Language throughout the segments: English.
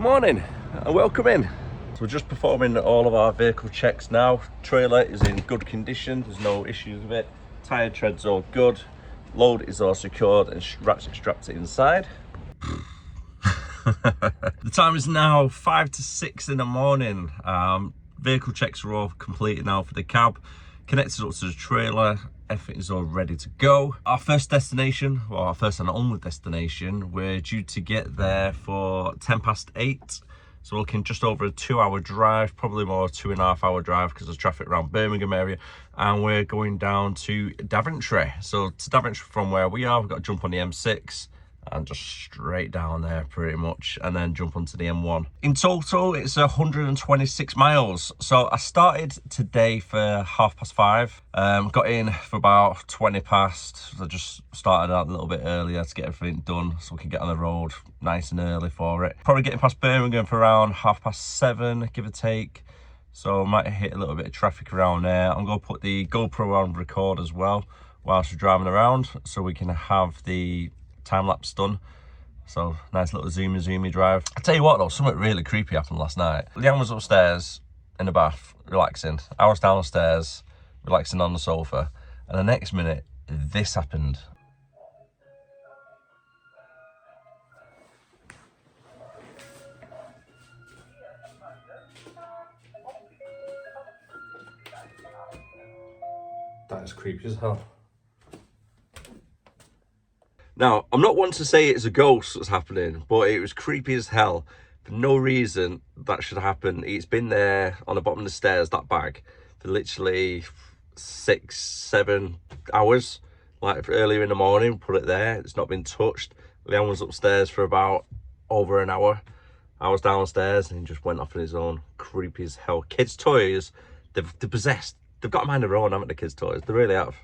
Good morning and welcome in. So we're just performing all of our vehicle checks now. Trailer is in good condition, there's no issues with it. Tyre tread's all good. Load is all secured and ratchet strapped inside. The time is now 5 to 6 in the morning. Vehicle checks are all completed now for the cab. Connected up to the trailer. Everything is all ready to go. Our first destination, well, our first and only destination, we're due to get there for 8:10. So we're looking just over a 2-hour drive, probably more 2.5-hour drive because there's traffic around Birmingham area. And we're going down to Daventry. So to Daventry from where we are, we've got to jump on the M6 and just straight down there pretty much, and then jump onto the M1. In total, it's 126 miles. So I started today for 5:30. Got in for about 20 past. I just started out a little bit earlier to get everything done so we can get on the road nice and early for it. Probably getting past Birmingham for around 7:30, give or take. So I might hit a little bit of traffic around there. I'm going to put the GoPro on record as well whilst we're driving around so we can have the time lapse done. So nice little zoomy drive. I tell you what though, something really creepy happened last night. Leanne was upstairs in the bath relaxing. I was downstairs relaxing on the sofa, and the next minute this happened. That is creepy as hell. Now, I'm not one to say it's a ghost that's happening, but it was creepy as hell. For no reason that should happen. It's been there on the bottom of the stairs, that bag, for literally 6-7 hours. Like earlier in the morning, put it there. It's not been touched. Leanne was upstairs for about over an hour. I was downstairs and he just went off on his own. Creepy as hell. Kids' toys, they're possessed. They've got a mind of their own, haven't they, kids' toys? They really have.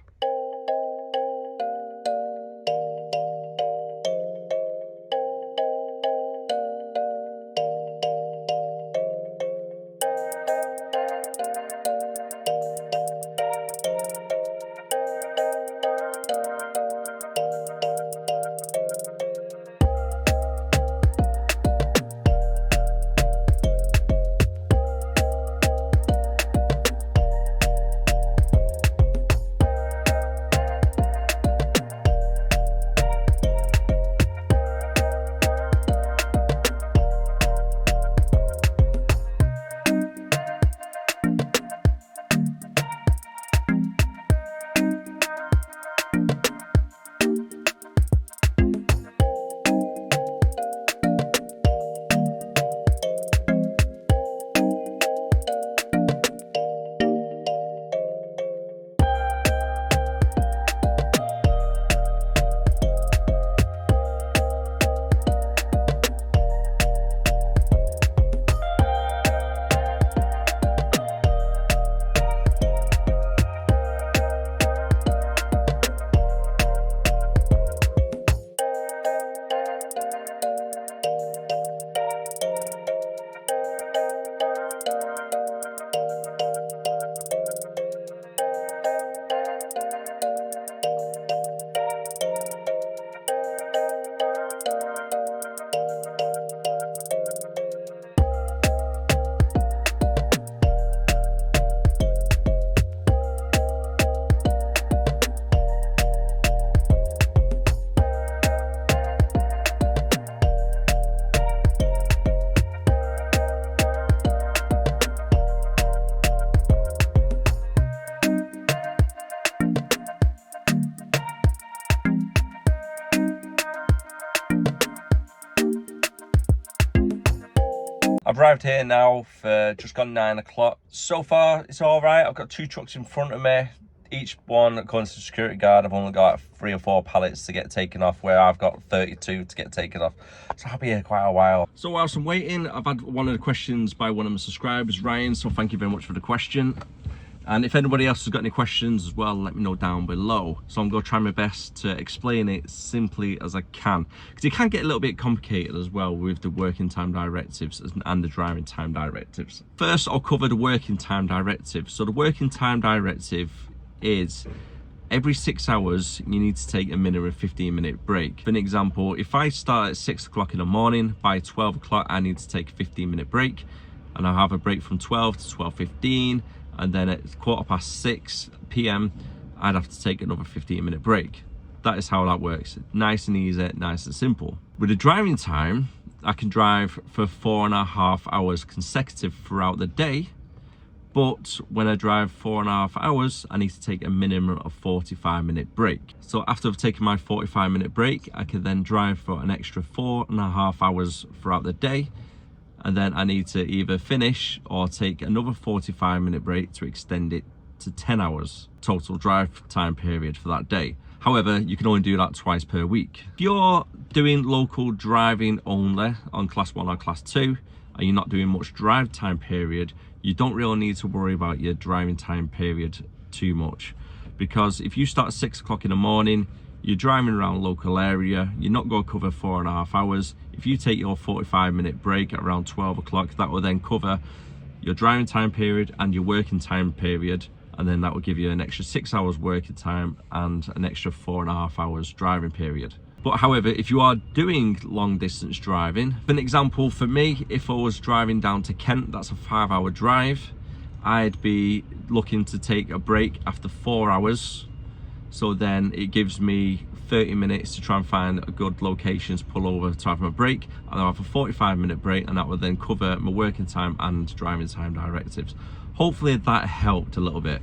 I've arrived here now for just gone 9 o'clock. So far, it's all right. I've got 2 trucks in front of me. Each one, according to the security guard, I've only got 3 or 4 pallets to get taken off, where I've got 32 to get taken off. So I'll be here quite a while. So whilst I'm waiting, I've had one of the questions by one of my subscribers, Ryan. So thank you very much for the question. And if anybody else has got any questions as well, let me know down below. So I'm going to try my best to explain it simply as I can, because it can get a little bit complicated as well with the working time directives and the driving time directives. First, I'll cover the working time directive. So the working time directive is Every 6 hours, you need to take a minimum 15-minute break. For an example, if I start at 6 o'clock in the morning, by 12 o'clock, I need to take a 15-minute break, and I'll have a break from 12 to 12:15, and then at 6:15 p.m, I'd have to take another 15-minute break. That is how that works. Nice and easy, nice and simple. With the driving time, I can drive for 4.5 hours consecutive throughout the day, but when I drive 4.5 hours, I need to take a minimum of 45-minute break. So after I've taken my 45-minute break, I can then drive for an extra 4.5 hours throughout the day, and then I need to either finish or take another 45-minute break to extend it to 10 hours total drive time period for that day. However, you can only do that twice per week. If you're doing local driving only on class 1 or class 2, and you're not doing much drive time period, you don't really need to worry about your driving time period too much. Because if you start at 6 o'clock in the morning, you're driving around local area, you're not going to cover 4.5 hours. If you take your 45-minute break at around 12 o'clock, that will then cover your driving time period and your working time period, and then that will give you an extra 6 hours working time and an extra 4.5 hours driving period. But however, if you are doing long distance driving, for an example for me, if I was driving down to Kent, that's a 5-hour drive, I'd be looking to take a break after 4 hours. So then it gives me 30 minutes to try and find a good location to pull over to have my break, and I'll have a 45-minute break, and that will then cover my working time and driving time directives. Hopefully that helped a little bit,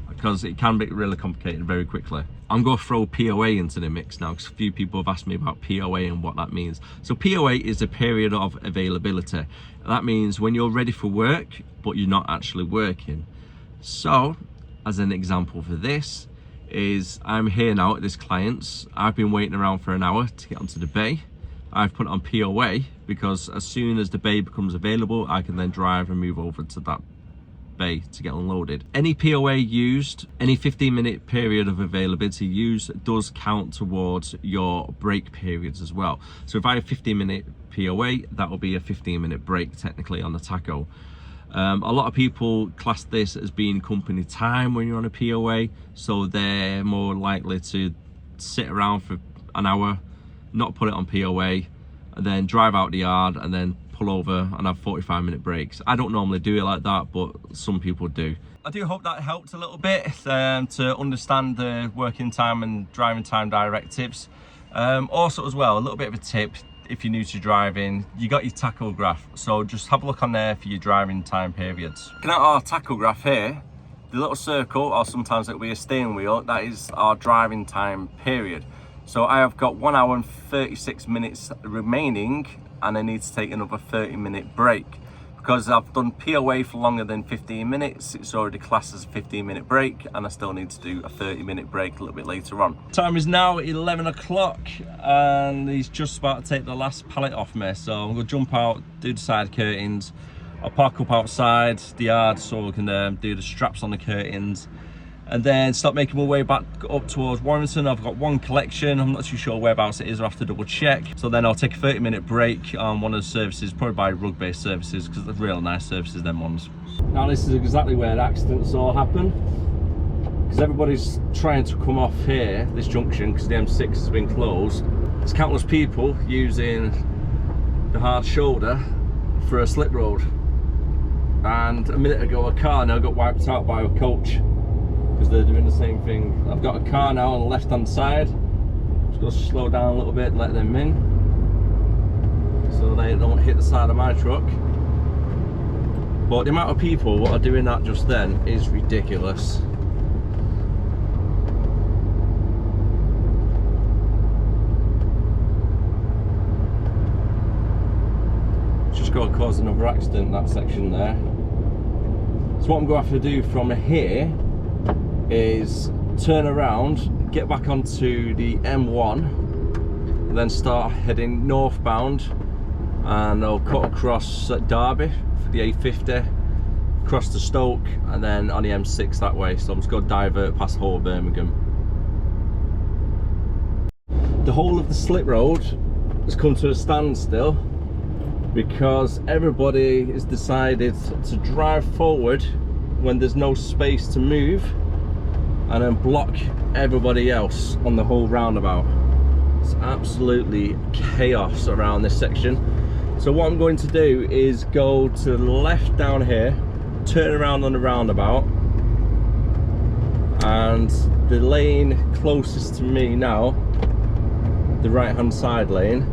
because it can be really complicated very quickly. I'm going to throw POA into the mix now, because a few people have asked me about POA and what that means. So POA is a period of availability. That means when you're ready for work, but you're not actually working. So, as an example for this, is I'm here now at this client's. I've been waiting around for an hour to get onto the bay. I've put it on POA, because as soon as the bay becomes available, I can then drive and move over to that bay to get unloaded. Any POA used, any 15-minute period of availability used, does count towards your break periods as well. So if I have 15-minute POA, that will be a 15-minute break technically on the tacho. A lot of people class this as being company time when you're on a POA, so they're more likely to sit around for an hour, not put it on POA, and then drive out the yard and then pull over and have 45-minute breaks. I don't normally do it like that, but some people do. I do hope that helped a little bit to understand the working time and driving time directives. Also as well, a little bit of a tip, if you're new to driving, you got your tachograph, so just have a look on there for your driving time periods. Looking at our tachograph here, the little circle, or sometimes it'll be a steering wheel, that is our driving time period. So I have got 1 hour and 36 minutes remaining, and I need to take another 30-minute break. Because I've done POA for longer than 15 minutes, it's already classed as a 15-minute break, and I still need to do a 30-minute break a little bit later on. Time is now 11 o'clock, and he's just about to take the last pallet off me. So I'm going to jump out, do the side curtains. I'll park up outside the yard so we can do the straps on the curtains, and then start making my way back up towards Warrington. I've got one collection, I'm not too sure whereabouts it is, I'll have to double check. So then I'll take a 30-minute break on one of the services, probably by Rug-based services, because they're real nice services, them ones. Now this is exactly where the accidents all happen, because everybody's trying to come off here, this junction, because the M6 has been closed. There's countless people using the hard shoulder for a slip road. And a minute ago, a car now got wiped out by a coach, because they're doing the same thing. I've got a car now on the left hand side. Just going to slow down a little bit and let them in, so they don't hit the side of my truck. But the amount of people what are doing that just then is ridiculous. It's just going to cause another accident, that section there. So what I'm going to have to do from here is turn around, get back onto the M1, and then start heading northbound, and I'll cut across at Derby for the A50, across to Stoke, and then on the M6 that way. So I'm just going to divert past Hull, Birmingham. The whole of the slip road has come to a standstill because everybody has decided to drive forward when there's no space to move, and then block everybody else on the whole roundabout. It's absolutely chaos around this section. So what I'm going to do is go to the left down here, turn around on the roundabout, and the lane closest to me now, the right hand side lane,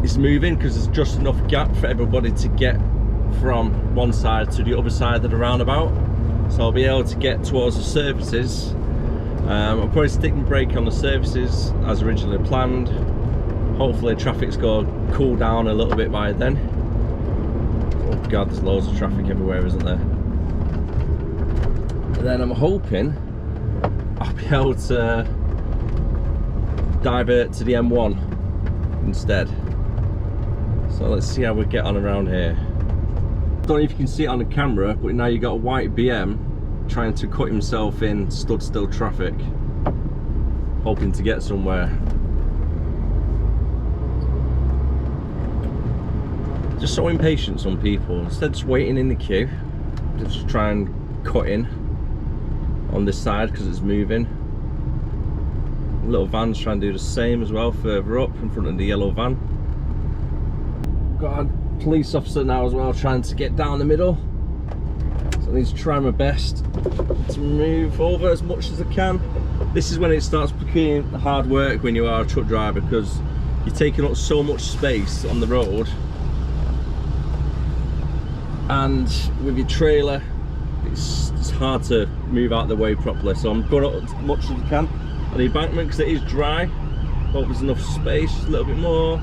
is moving because there's just enough gap for everybody to get from one side to the other side of the roundabout. So I'll be able to get towards the services. I'll probably stick my brake on the services as originally planned. Hopefully traffic's going to cool down a little bit by then. Oh god, there's loads of traffic everywhere, isn't there? And then I'm hoping I'll be able to divert to the M1 instead. So let's see how we get on around here. Don't know if you can see it on the camera, but now you've got a white BM trying to cut himself in stood still traffic, hoping to get somewhere. Just so impatient, some people. Instead of just waiting in the queue, they just try and cut in on this side because it's moving. Little van's trying to do the same as well further up in front of the yellow van. Got a police officer now as well trying to get down the middle. So I need to try my best to move over as much as I can. This is when it starts becoming hard work when you are a truck driver, because you're taking up so much space on the road, and with your trailer it's hard to move out of the way properly. So I'm going up as much as I can on the embankment because it is dry. Hope there's enough space, just a little bit more.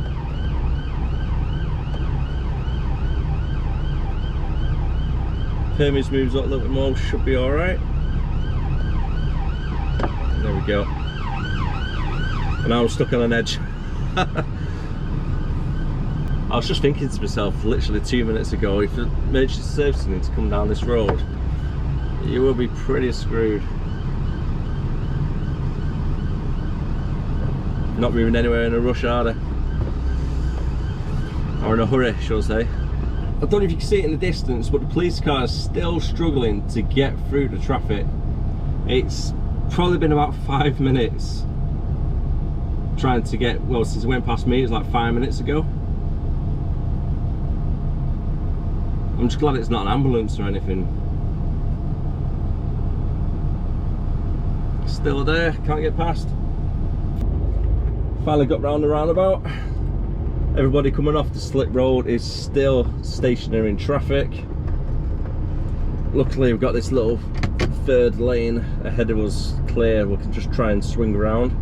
Hermes moves up a little bit more, should be alright. There we go. And now I'm stuck on an edge. I was just thinking to myself literally 2 minutes ago, if emergency services need to come down this road, you will be pretty screwed. Not moving anywhere in a rush, are they? Or in a hurry, shall I say. I don't know if you can see it in the distance, but the police car is still struggling to get through the traffic. It's probably been about 5 minutes trying to get, well, since it went past me, it's like 5 minutes ago. I'm just glad it's not an ambulance or anything. Still there, can't get past. Finally got round the roundabout. Everybody coming off the slip road is still stationary in traffic. Luckily we've got this little third lane ahead of us clear. We can just try and swing around.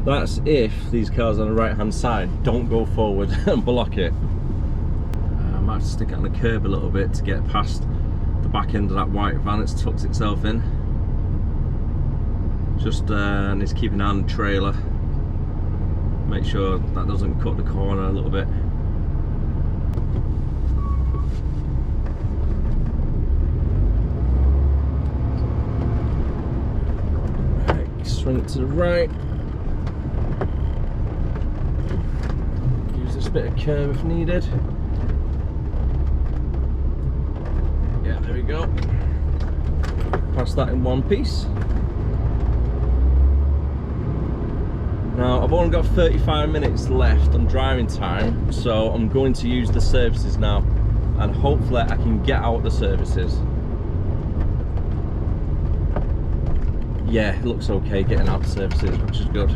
That's if these cars on the right hand side don't go forward and block it. I might have to stick it on the curb a little bit to get past the back end of that white van that's tucked itself in. Just needs to keep an eye on the trailer. Make sure that doesn't cut the corner a little bit. Right, swing it to the right. Use this bit of curb if needed. Yeah, there we go. Pass that in one piece. Now I've only got 35 minutes left on driving time, so I'm going to use the services now, and hopefully I can get out the services. Yeah, it looks okay getting out the services, which is good.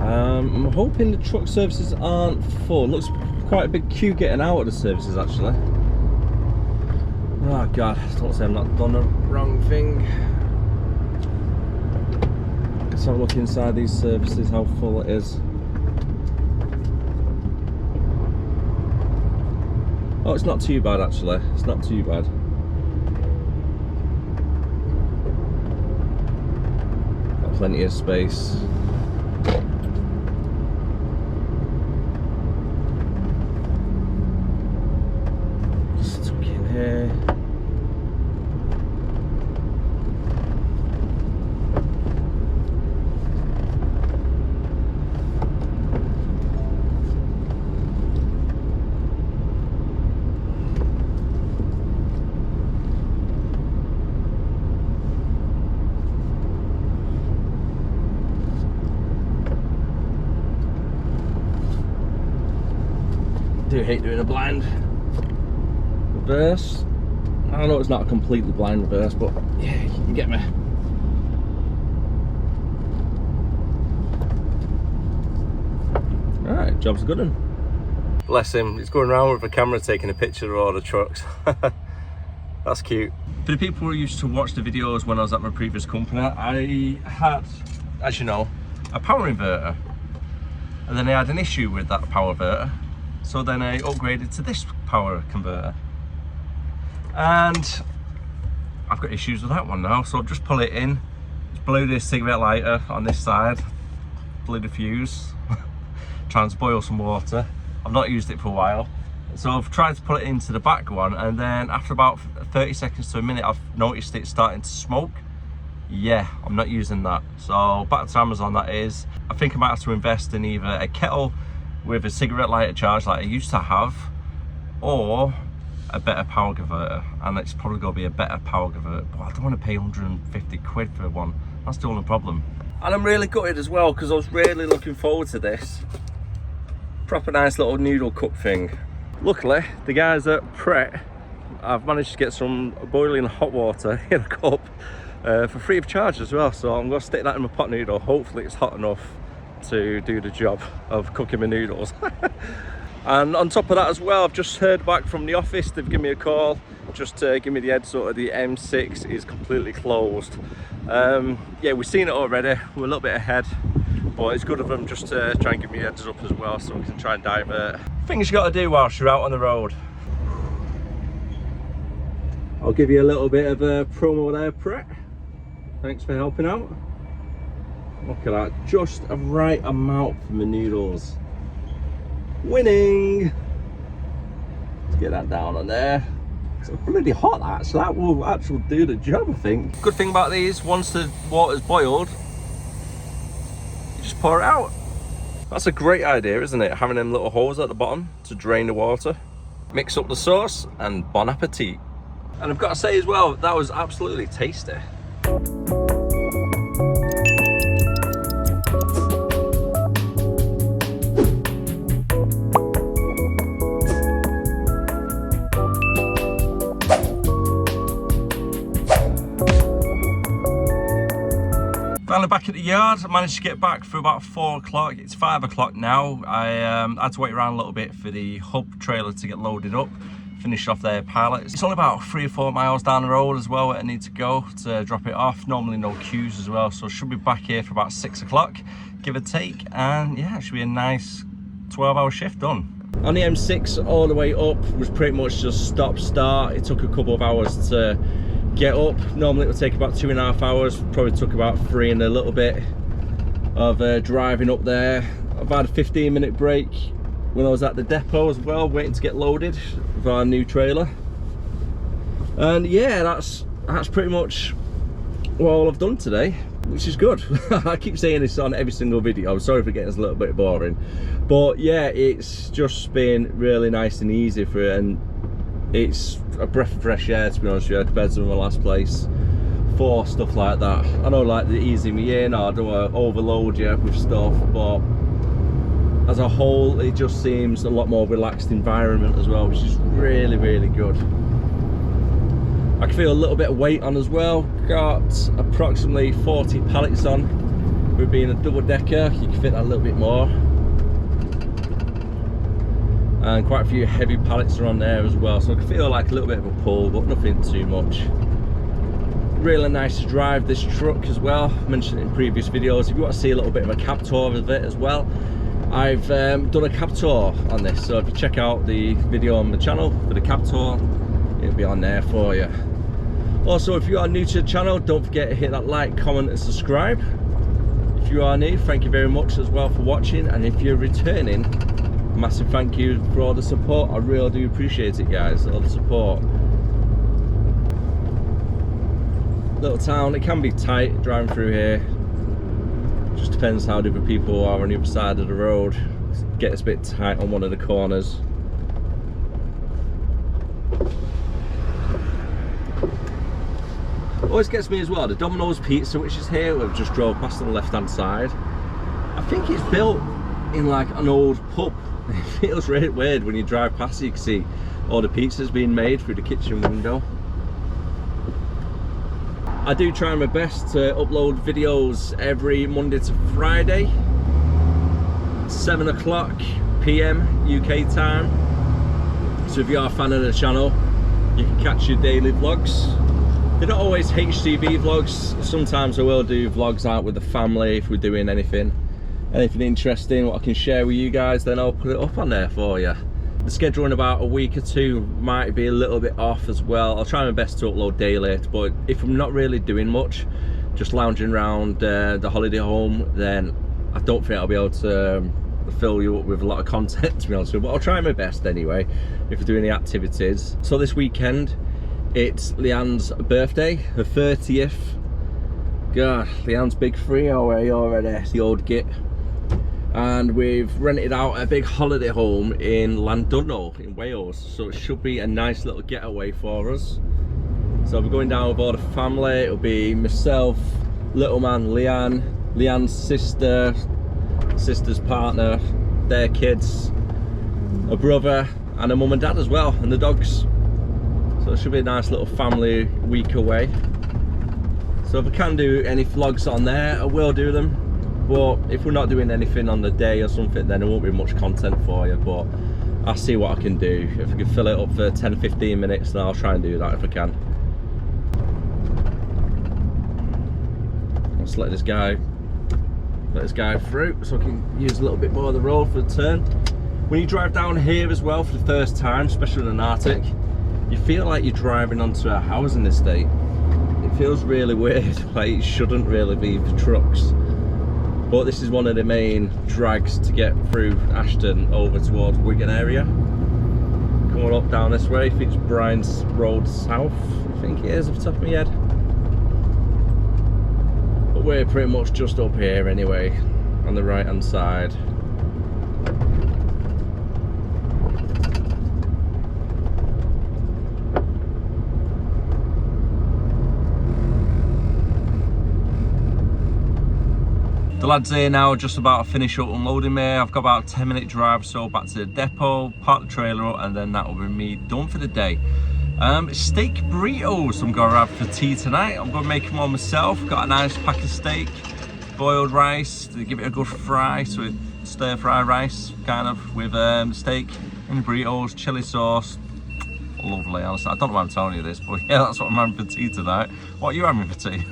I'm hoping the truck services aren't full. Looks quite a big queue getting out of the services actually. Oh god, don't say I'm not done the wrong thing. Let's have a look inside these services, how full it is. Oh, it's not too bad actually, it's not too bad. Got plenty of space. Just tuck in here. do hate doing a blind reverse. I know it's not a completely blind reverse, but yeah, you can get me. Alright, job's good one. Bless him, he's going around with a camera taking a picture of all the trucks. That's cute. For the people who used to watch the videos when I was at my previous company, I had, as you know, a power inverter. And then I had an issue with that power inverter. So then I upgraded to this power converter. And I've got issues with that one now, so I'll just pull it in. Just blew this cigarette lighter on this side, blew the fuse, trying to boil some water. I've not used it for a while. So I've tried to put it into the back one, and then after about 30 seconds to a minute, I've noticed it starting to smoke. Yeah, I'm not using that. So back to Amazon that is. I think I might have to invest in either a kettle with a cigarette lighter charge like I used to have, or a better power converter. And it's probably going to be a better power converter, but I don't want to pay 150 quid for one. That's the only problem. And I'm really gutted as well, because I was really looking forward to this. Proper nice little noodle cup thing. Luckily, the guys at Pret, I've managed to get some boiling hot water in a cup for free of charge as well. So I'm going to stick that in my pot noodle. Hopefully it's hot enough to do the job of cooking my noodles. And on top of that as well, I've just heard back from the office. They've given me a call just to give me the heads up. The M6 is completely closed. Yeah, we've seen it already. We're a little bit ahead, but it's good of them just to try and give me heads up as well, so we can try and divert. Things you got to do whilst you're out on the road. I'll give you a little bit of a promo there, Pret. Thanks for helping out. Look at that, just a right amount for my noodles. Winning! Let's get that down on there. It's bloody hot, that, so that will actually do the job, I think. Good thing about these, once the water's boiled, you just pour it out. That's a great idea, isn't it? Having them little holes at the bottom to drain the water. Mix up the sauce and bon appetit. And I've got to say as well, that was absolutely tasty. Finally back at the yard. I managed to get back for about 4 o'clock. It's 5 o'clock now. I had to wait around a little bit for the hub trailer to get loaded up, finish off their pallets. It's only about 3 or 4 miles down the road as well where I need to go to drop it off. Normally no queues as well, so I should be back here for about 6 o'clock, give or take. And yeah, it should be a nice 12-hour shift done. On the M6 all the way up was pretty much just stop start. It took a couple of hours to get up. Normally it would take about 2.5 hours. Probably took about 3 and a little bit of driving up there. I've had a 15-minute break when I was at the depot as well, waiting to get loaded with our new trailer. And yeah, that's pretty much all I've done today, which is good. I keep saying this on every single video. I'm sorry for getting this a little bit boring, but yeah, it's just been really nice and easy for it, and it's a breath of fresh air, to be honest with you, compared to my last place for stuff like that. I know, like, they easy me in, or I don't want to overload you with stuff, but as a whole it just seems a lot more relaxed environment as well, which is really, really good. I can feel a little bit of weight on as well. Got approximately 40 pallets on. With being a double decker, you can fit that a little bit more. And quite a few heavy pallets are on there as well, so I can feel like a little bit of a pull, but nothing too much. Really nice to drive this truck as well. I mentioned it in previous videos. If you want to see a little bit of a cab tour of it as well, I've done a cab tour on this, so if you check out the video on the channel for the cab tour, it'll be on there for you. Also, if you are new to the channel, don't forget to hit that like, comment and subscribe. If you are new, thank you very much as well for watching, and if you're returning, massive thank you for all the support. I really do appreciate it, guys, all the support. Little town, it can be tight driving through here. Just depends how the other people are on the other side of the road. It gets a bit tight on one of the corners. Always gets me as well, the Domino's Pizza, which is here, we've just drove past on the left hand side. I think it's built in like an old pub It feels really weird when you drive past, you can see all the pizzas being made through the kitchen window. I do try my best to upload videos every Monday to Friday, 7 o'clock PM UK time. So if you are a fan of the channel, you can catch your daily vlogs. They're not always HTV vlogs. Sometimes I will do vlogs out with the family if we're doing anything interesting what I can share with you guys, then I'll put it up on there for you. The schedule in about a week or two might be a little bit off as well. I'll try my best to upload daily, but if I'm not really doing much, just lounging around the holiday home, then I don't think I'll be able to fill you up with a lot of content, to be honest with you, but I'll try my best anyway if we're doing the activities. So this weekend it's Leanne's birthday, her 30th. God, Leanne's big 3 already, the old git. And we've rented out a big holiday home in Llandudno in Wales, so it should be a nice little getaway for us. So we're going down with all the family. It'll be myself, little man Leanne, Leanne's sister's partner, their kids, a brother, and a mum and dad as well, and the dogs. So it should be a nice little family week away. So if I can do any vlogs on there, I will do them. But if we're not doing anything on the day or something, then there won't be much content for you. But I'll see what I can do. If I can fill it up for 10-15 minutes, then I'll try and do that if I can. Let's let this guy through so I can use a little bit more of the road for the turn. When you drive down here as well for the first time, especially in an Arctic, you feel like you're driving onto a housing estate. It feels really weird, like it shouldn't really be for trucks. But this is one of the main drags to get through Ashton over towards Wigan area. Coming up down this way, I think it's Brian's Road South, I think it is off the top of my head. But we're pretty much just up here anyway, on the right hand side. The lads here now, just about to finish up unloading me. I've got about a 10-minute drive so back to the depot, park the trailer up, and then that will be me done for the day. Steak burritos I'm going to have for tea tonight. I'm going to make them all myself. Got a nice pack of steak, boiled rice, to give it a good fry, so it's stir fry rice kind of with steak and burritos, chili sauce. Lovely, honestly. I don't know why I'm telling you this, but yeah, that's what I'm having for tea tonight. What are you having for tea?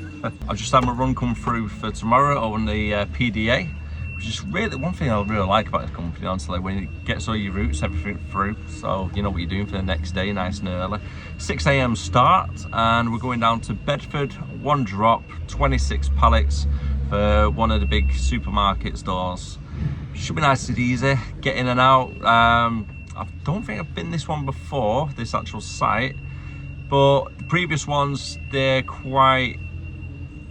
I've just had my run come through for tomorrow on the PDA, which is really one thing I really like about this company, honestly, when it gets all your routes, everything through, so you know what you're doing for the next day, nice and early. 6 AM start, and we're going down to Bedford, one drop, 26 pallets for one of the big supermarket stores. Should be nice and easy, get in and out. I don't think I've been this one before, this actual site, but the previous ones, they're quite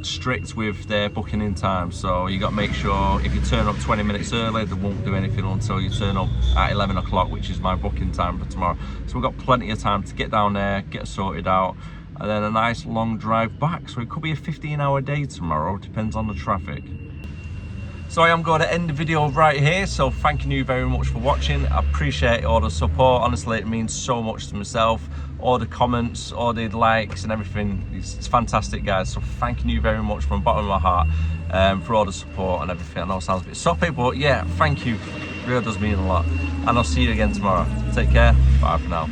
strict with their booking in time, so you got to make sure if you turn up 20 minutes early, they won't do anything until you turn up at 11 o'clock, which is my booking time for tomorrow. So we've got plenty of time to get down there, get sorted out, and then a nice long drive back. So it could be a 15-hour day tomorrow, depends on the traffic. So I am going to end the video right here, so thanking you very much for watching. I appreciate all the support, honestly it means so much to myself. All the comments, all the likes and everything, it's fantastic guys, so thanking you very much from the bottom of my heart for all the support and everything. I know it sounds a bit soppy, but yeah, thank you, it really does mean a lot, and I'll see you again tomorrow. Take care, bye for now.